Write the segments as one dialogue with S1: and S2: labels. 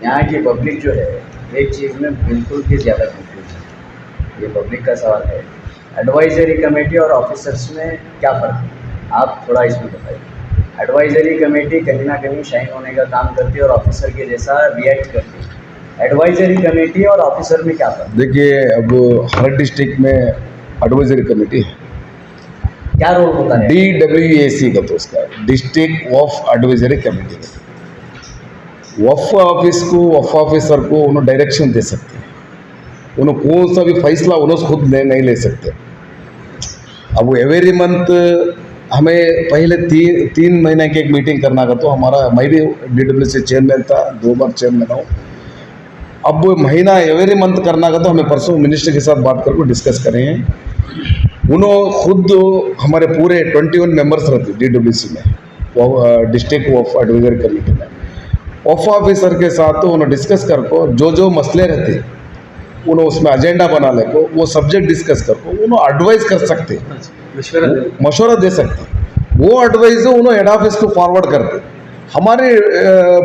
S1: यहाँ की पब्लिक जो है एक चीज़ में बिल्कुल भी ज़्यादा कंफ्यूज है। ये पब्लिक का सवाल है, एडवाइजरी कमेटी और ऑफिसर्स में क्या फ़र्क है? आप थोड़ा इसमें बताइए। एडवाइजरी कमेटी कहीं ना कहीं शाइन होने का काम करती है और ऑफिसर के जैसा रिएक्ट करती है। एडवाइजरी कमेटी और ऑफिसर में क्या फ़र्क?
S2: देखिए, अब हर डिस्ट्रिक्ट में एडवाइजरी कमेटी है।
S1: क्या रोल होता है?
S2: DWAC का तो उसका डिस्ट्रिक्ट ऑफ एडवाइजरी कमेटी का वफ ऑफिस को वफ ऑफिसर को उन्होंने डायरेक्शन दे सकते हैं। उन्होंने कौन सा भी फैसला उन्होंने खुद नहीं ले सकते। अब एवरी मंथ हमें पहले तीन महीने की एक मीटिंग करना था, तो हमारा मैं भी DWC चेयरमैन था, 2 बार चेयरमैन हूँ। अब महीना एवरी मंथ करना था, तो हमें परसों मिनिस्टर के साथ बात करके डिस्कस करें। उन्होंने खुद हमारे पूरे 21 मेंबर्स रहते DWC में, डिस्ट्रिक्ट ऑफ एडवाइजरी कमेटी में। ऑफ ऑफिसर के साथ तो उन्होंने डिस्कस करको जो मसले रहते उन्होंने उसमें एजेंडा बना ले को, वो सब्जेक्ट डिस्कस करको उन्होंने एडवाइस कर सकते, मशवरा दे सकते। वो एडवाइस उन्होंने हेड ऑफिस को फॉरवर्ड करते। हमारे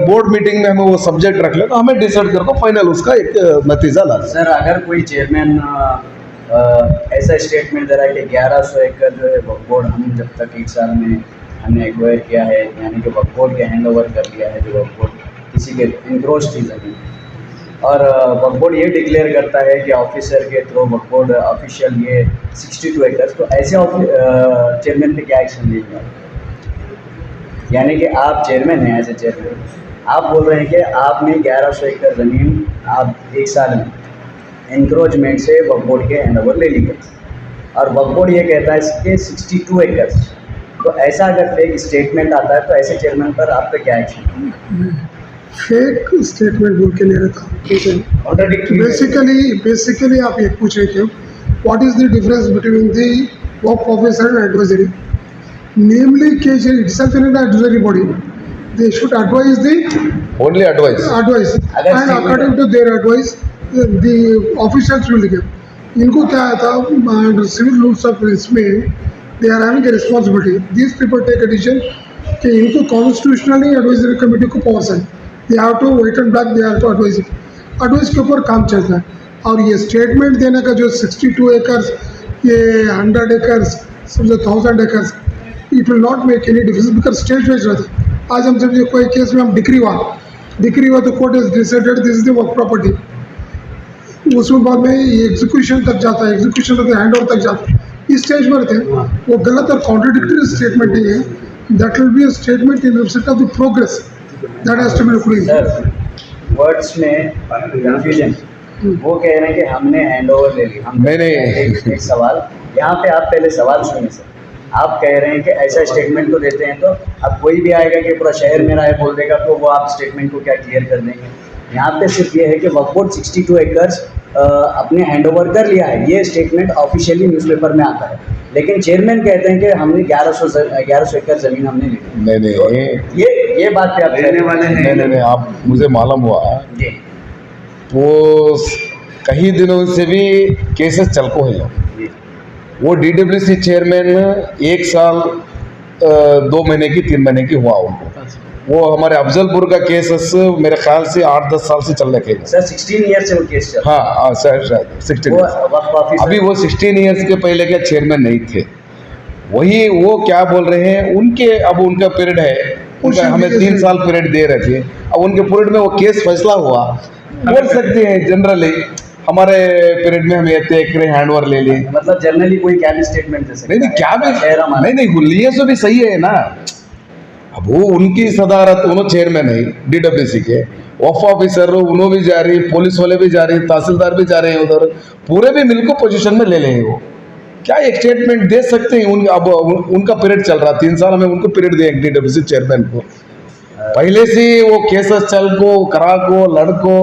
S2: बोर्ड मीटिंग में हमें वो सब्जेक्ट रख ले तो हमें डिसाइड करको फाइनल उसका एक नतीजा ला।
S1: सर, अगर कोई चेयरमैन ऐसा स्टेटमेंट दे रहा है कि 1100 एकड़ जो है वक्फ बोर्ड हम जब तक 1 साल में हमने एक्वायर किया है, यानी कि वक्फ बोर्ड के हैंड ओवर कर दिया है, जो वक्फ बोर्ड किसी के इंक्रोच थी ज़मीन, और वक्फ बोर्ड ये डिक्लेयर करता है कि ऑफिसर के थ्रू वक्फ बोर्ड ऑफिशियल ये 62 एकड़, तो ऐसे चेयरमैन पे क्या एक्शन लेंगे? यानी कि आप चेयरमैन हैं, एज ए चेयरमैन आप बोल रहे हैं कि आपने 1100 एकड़ ज़मीन आप 1 साल में इंक्रोचमेंट से वक्फ बोर्ड के हैंड ओवर ले ली गई, और वक्फ बोर्ड ये कहता है कि 62 एकड़। तो ऐसा अगर फेक स्टेटमेंट आता है तो ऐसे चेयरमैन पर आप पे क्या एक्शन?
S3: फेक स्टेटमेंट बोल के ले रहा था। बेसिकली आप ये पूछ रहे थे what is the difference between the Waqf officer and advisory. Namely KJ itself in an advisory body, they should advise the
S2: only advice
S3: and according to their advice the officials will give. इनको क्या था under civil rules of इसमें they are having a responsibility. These people take a decision कि इनको constitutionally advisory committee को powers है, they have to wait and back, they have to advise it. advice के ऊपर काम चलता है। और ये statement देने का जो 62 एकर्स, ये 100 एकर्स, समझो 1000 acres, it will not make any difference because state wise रहता है। आज हम समझे कोई केस में हम डिक्री हुआ तो court is decided this is the work property, उसमें बाद में एग्जीक्यूशन तक जाता है, एग्जीक्यूशन तक हैंड ओवर तक जाता है। इस स्टेज पर थे वो गलत और कॉन्ट्रडिक्टरी स्टेटमेंट नहीं है, that will be a statement in respect of the progress that has to be recorded.
S1: Words में कंफ्यूजन, वो कह रहे हैं कि हमने हैंड ओवर ले ली। हम
S2: नहीं
S1: एक सवाल यहाँ पे, आप पहले सवाल सुनिए सर। आप कह रहे हैं कि ऐसा स्टेटमेंट को देते हैं तो अब कोई भी आएगा कि पूरा शहर मेरा है बोल देगा, तो वो आप स्टेटमेंट को क्या क्लियर कर देंगे? यहाँ पे सिर्फ ये है कि वक्फ बोर्ड 62 एकर्स अपने हैंड ओवर कर लिया है, ये स्टेटमेंट ऑफिशियली न्यूज़पेपर में आता है, लेकिन चेयरमैन कहते हैं कि हमने 1100 एकड़ ज़मीन हमने ली।
S2: नहीं
S1: तो ये बात पे आप
S2: देने वाले हैं? नहीं, आप मुझे मालूम हुआ
S1: जी,
S2: वो कई दिनों से भी केसेस चलको है। वो DWC चेयरमैन 1 साल 2 महीने की 3 महीने की हुआ उनको। वो हमारे अफजलपुर का केसेस मेरे ख्याल से 8-10 साल से चल रहे हैं
S1: सर। 16 ईयर से वो केस चल।
S2: हाँ सर, शायद 16 अभी वो 16 ईयर्स के पहले के चेयरमैन नहीं थे। वही वो क्या बोल रहे हैं, उनके अब उनका पीरियड है, उनका हमें 3 साल पीरियड दे रहे थे। अब उनके पीरियड में वो केस फैसला हुआ, बोल सकते हैं जनरली हमारे पीरियड में हमें इतने हैंड ओवर ले लिए।
S1: मतलब जनरली कोई क्या भी स्टेटमेंट दे सकता है?
S2: नहीं क्या भी नहीं लिए तो भी सही है ना। अब वो उनकी सदारत, उन्होंने चेयरमैन है DWC के, ऑफ ऑफिसर उन्होंने भी जा रही, पुलिस वाले भी जा रही, तहसीलदार भी जा रहे हैं, उधर पूरे भी मिलकर पोजीशन में ले लेंगे। वो क्या एक स्टेटमेंट दे सकते हैं? अब उनका पीरियड चल रहा 3 साल, हमें उनको पीरियड दें DWC चेयरमैन को। पहले से वो केसेस चल को करा को लड़को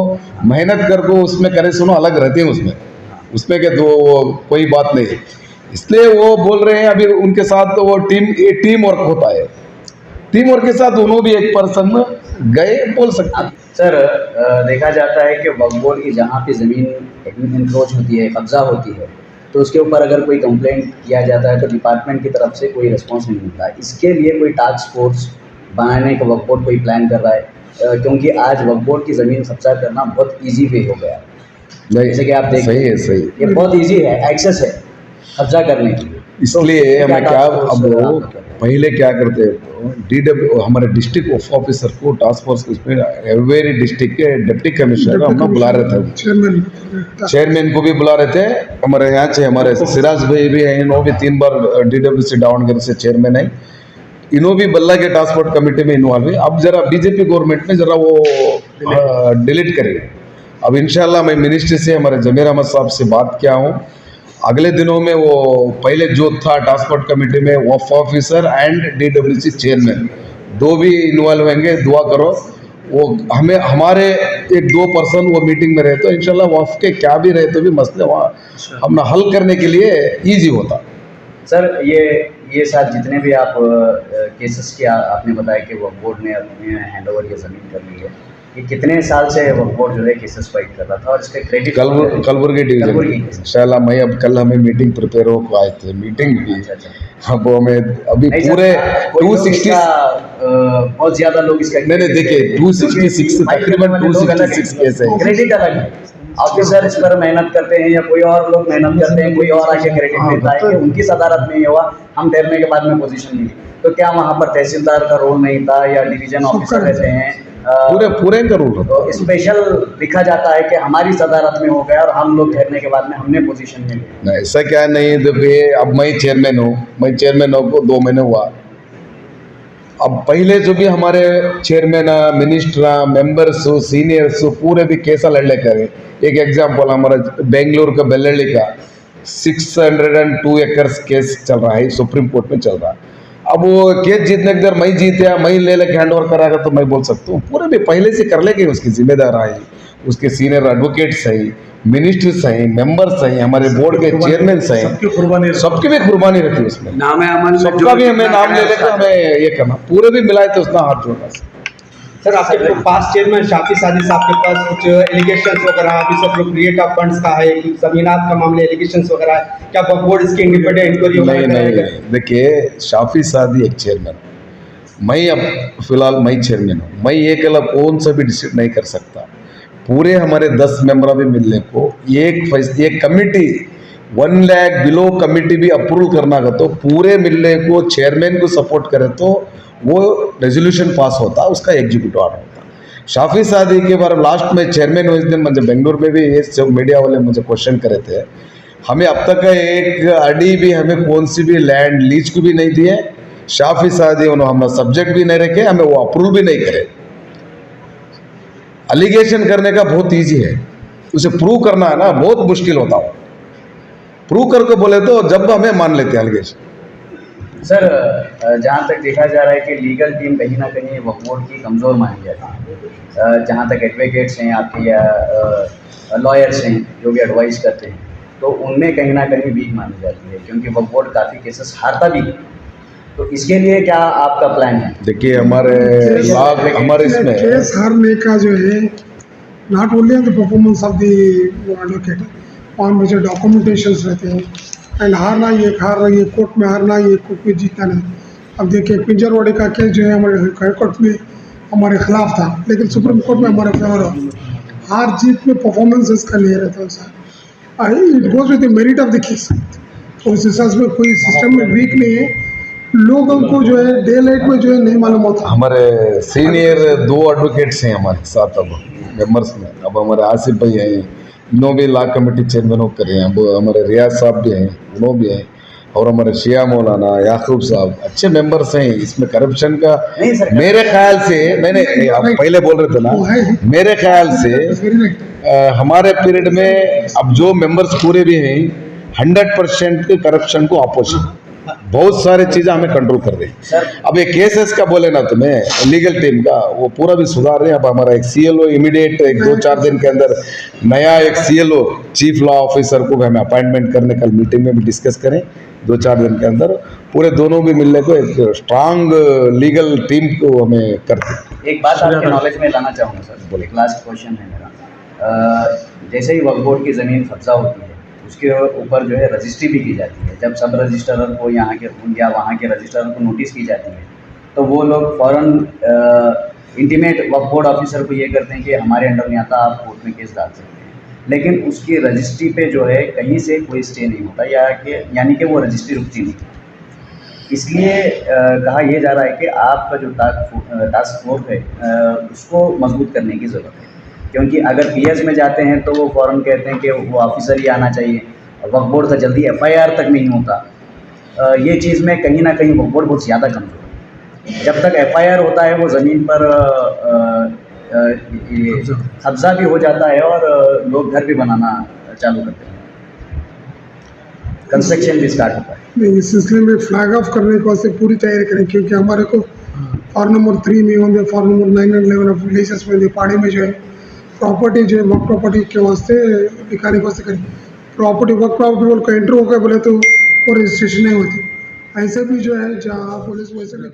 S2: मेहनत कर को उसमें करे सुनो अलग रहते हैं उसमें के दो कोई बात नहीं। इसलिए वो बोल रहे हैं अभी उनके साथ तो वो टीम वर्क होता है, टीम वर्क के साथ दोनों भी एक पर्सन गए बोल सकते हैं।
S1: सर, देखा जाता है कि वक्फ बोर्ड की जहाँ पे ज़मीन इंक्रोच होती है, कब्जा होती है, तो उसके ऊपर अगर कोई कंप्लेंट किया जाता है तो डिपार्टमेंट की तरफ से कोई रिस्पॉन्स नहीं मिलता है। इसके लिए कोई टास्क फोर्स बनाने का वक्फ बोर्ड कोई प्लान कर रहा है? क्योंकि आज वक्फ बोर्ड की ज़मीन कब्जा करना बहुत इजी वे हो गया है।
S2: नहीं
S1: जैसे कि आप देखिए,
S2: सही है, सही है।
S1: ये बहुत इजी है, एक्सेस है कब्जा करने के लिए।
S2: इसलिए हमें क्या,
S1: टास्क फोर्स
S2: अब
S1: आप करते हैं?
S2: पहले क्या करते हैं तो DW हमारे डिस्ट्रिक्ट ऑफ ऑफिसर को टास्क फोर्स उसमें एवरी डिस्ट्रिक्ट के डिप्टी कमिश्नर हम लोग बुला रहे थे, चेयरमैन को भी बुला रहे थे। हमारे यहाँ से हमारे सिराज भाई भी हैं, इन्हों भी 3 बार DW से दावणगेरे से चेयरमैन है, इन्हों भी बल्ला के ट्रांसपोर्ट कमेटी में इन्वॉल्व है। अब जरा बीजेपी गवर्नमेंट में जरा वो डिलीट करेंगे। अब इंशाल्लाह मैं मिनिस्ट्री से हमारे जमीर अहमद साहब से बात किया हूँ, अगले दिनों में वो पहले जो था ट्रांसपोर्ट कमेटी में वक्फ ऑफिसर एंड DWC चेयरमैन दो भी इन्वॉल्व होंगे। दुआ करो वो हमें हमारे 1-2 पर्सन वो मीटिंग में रहे तो इंशाल्लाह वक्फ के क्या भी रहे तो भी मसले वहाँ हम हल करने के लिए ईजी होता।
S1: सर ये साथ जितने भी आप केसेस की आपने बताया कि वक्फ बोर्ड ने अपने हैंड ओवर ये ज़मीन कर ली है, ये कितने साल से वक्फ बोर्ड जो है केसेस फाइट कर रहा था और इसके क्रेडिट
S2: कलबुर्गी डिवीजन इंशाल्लाह मैं अब कल हमें मीटिंग प्रिपेयर हो आए थे, मीटिंग भी अब हमें अभी पूरे 260
S1: बहुत ज़्यादा लोग इसका
S2: नहीं देखिए 266 से तकरीबन 266 केस है।
S1: क्रेडिट अलग है, ऑफिसर इस पर मेहनत करते हैं या कोई और लोग मेहनत करते हैं, कोई और आके क्रेडिट देता है कि उनकी सदारत में ये हुआ, हम ठहरने के बाद में पोजीशन मिली। तो क्या वहाँ पर तहसीलदार का रोल नहीं था या डिवीजन ऑफिसर रहते हैं
S2: पूरे का रूल
S1: तो स्पेशल लिखा जाता है कि हमारी सदारत में हो गया और हम लोग ठहरने के बाद में हमने पोजीशन में ली।
S2: ऐसा क्या नहीं, देखिए अब मैं चेयरमैन हूँ, मैं चेयरमैन को 2 महीने हुआ। अब पहले जो भी हमारे चेयरमैन मिनिस्टर मेंबर्स सीनियर्स पूरे भी कैसा लड़ लेकर एक एग्जाम्पल हमारा बेंगलुरु का बेल्लड़ी का 602 एकर्स केस चल रहा है, सुप्रीम कोर्ट में चल रहा है। अब वो केस जीतने के मैं जीते मैं ले लेके हैंड ओवर करागा तो मैं बोल सकता हूँ पूरे भी पहले से कर लेंगे। उसकी जिम्मेदार है, उसके सीनियर एडवोकेट्स हैं, मिनिस्टर्स हैं, मेंबर्स हैं, हमारे बोर्ड के चेयरमैन हैं, सबकी भी कुर्बानी रखी उसमें,
S1: नाम है अमन
S2: सबका भी हमें नाम ले लेकर हमें ये करना, पूरे भी मिलाए तो उसका हाथ जोड़ना।
S4: सर आपके पास चेयरमैन शाफी सादी साहब के पास कुछ एलिगेशंस वगैरह अभी सब लोग क्रिएट ऑफ फंड्स का है, कुछ जमीनात का मामले एलिगेशंस वगैरह है, क्या बोर्ड इसकी इंडिपेंडेंट इंक्वायरी
S2: नहीं देखिए शाफी सादी एक चेयरमैन, मैं अब फिलहाल मैं चेयरमैन हूँ, मैं एक अलग कौन सा भी डिसीजन नहीं कर सकता। पूरे हमारे 10 मेंबर भी मिलने को एक कमिटी 1 लाख बिलो कमिटी भी अप्रूव करना का तो पूरे मिलने को चेयरमैन को सपोर्ट करे तो वो रेजोल्यूशन पास होता, उसका एग्जीक्यूटिव ऑर्डर होता। शाफी सादी के बारे में लास्ट में चेयरमैन हुए दिन मुझे बेंगलुरु में भी ये सब मीडिया वाले मुझे क्वेश्चन करे थे, हमें अब तक एक अड़ी भी हमें कौन सी भी लैंड लीज को भी नहीं दिए, शाफी सादी उन्होंने हमारा सब्जेक्ट भी नहीं रखे, हमें वो अप्रूव भी नहीं करे। एलिगेशन करने का बहुत ईजी है, उसे प्रूव करना है ना बहुत मुश्किल होता है। प्रूव करके बोले तो जब हमें मान लेते हैं एलिगेशन।
S1: सर जहाँ तक देखा जा रहा है कि लीगल टीम कहीं ना कहीं वक्फ बोर्ड की कमज़ोर मानी जाती है, जहाँ तक एडवोकेट्स हैं आपके या लॉयर्स हैं जो भी एडवाइस करते हैं तो उनमें कहीं ना कहीं वीक मानी जाती है, क्योंकि वक्फ बोर्ड काफ़ी केसेस हारता भी है। तो इसके लिए क्या आपका प्लान है?
S2: देखिए हमारे इसमें
S3: केस हारने का जो है not only on the performance of the advocate, वहाँ में जो डॉक्यूमेंटेशंस रहते हैं एंड हारना ये हार रही है, कोर्ट में हारना ये कोर्ट में जीतना नहीं। अब देखिए पिंजरवाड़ी का केस जो है हमारे हाई कोर्ट में हमारे खिलाफ था, लेकिन सुप्रीम कोर्ट में हमारे फेवर हो। हार जीत में परफॉर्मेंस इसका नहीं रहता है sir, it goes with the merit of the case. तो उस हिसाब से कोई सिस्टम में वीक नहीं है, लोगों को जो है डे लाइट में जो है नहीं मालूम होता।
S2: हमारे सीनियर 2 एडवोकेट्स हैं हमारे साथ अब मेंबर्स में, अब हमारे आसिफ भाई हैं, इन्हों भी लॉ कमेटी चेयरमैन हो करे हैं, वो हमारे रियाज साहब भी हैं, उन्हों भी हैं, और हमारे शिया मौलाना याकूब साहब अच्छे मेंबर्स हैं। इसमें करप्शन का मेरे ख्याल से मैंने आप पहले बोल रहे थे ना, मेरे ख्याल से हमारे पीरियड में अब जो मेंबर्स पूरे भी हैं 100% करप्शन को अपोजिट बहुत सारी चीज़ें हमें कंट्रोल कर रही है। अब ये केसेस का बोले ना तुम्हें लीगल टीम का वो पूरा भी सुधार रहे हैं। अब हमारा एक CLO इमीडिएट 1-2-4 दिन के अंदर नया एक CLO चीफ लॉ ऑफिसर को हमें अपॉइंटमेंट करने, कल मीटिंग में भी डिस्कस करें 2-4 दिन के अंदर पूरे दोनों भी मिलने को एक स्ट्रांग लीगल टीम को हमें करते।
S1: एक बात आपके नॉलेज में लाना चाहूँगा सर, एक लास्ट क्वेश्चन है मेरा। जैसे ही वक्फ बोर्ड की ज़मीन कब्जा होती है उसके ऊपर जो है रजिस्ट्री भी की जाती है, जब सब रजिस्ट्रार को यहाँ के या वहाँ के रजिस्ट्रार को नोटिस की जाती है तो वो लोग फ़ौरन इंटीमेट वक्फ बोर्ड ऑफिसर को ये करते हैं कि हमारे अंडर नहीं आता, आप कोर्ट में केस डाल सकते हैं, लेकिन उसकी रजिस्ट्री पे जो है कहीं से कोई स्टे नहीं होता, यानी कि वो रजिस्ट्री रुकती नहीं। इसलिए कहा यह जा रहा है कि आपका जो टास्क फोर्स है उसको मजबूत करने की ज़रूरत है, क्योंकि अगर पीएस में जाते हैं तो वो फ़ौरन कहते हैं कि वो ऑफिसर ही आना चाहिए, वक्फ बोर्ड का जल्दी एफआईआर तक नहीं होता। ये चीज़ में कहीं ना कहीं वक्फ बोर्ड बहुत ज़्यादा कमज़ोर है। जब तक एफआईआर होता है वो ज़मीन पर कब्जा भी हो जाता है और लोग घर भी बनाना चालू करते हैं, कंस्ट्रक्शन भी स्टार्ट होता है।
S3: नहीं, इस सिलसिले में फ्लैग ऑफ करने के वास्ते पूरी तैयारी करें, क्योंकि हमारे को फॉर नंबर 3 में होंगे, for number 9 and 11 of releases में पहाड़ी में जो है प्रॉपर्टी जो है वर्क प्रॉपर्टी के वास्ते दिखाने के वास्ते करें। प्रॉपर्टी वर्क प्रॉपर्टी बोल को एंटर हो गए बोले तो वो रजिस्ट्रेशन नहीं होती। ऐसे भी जो है जहाँ पुलिस वैसे भी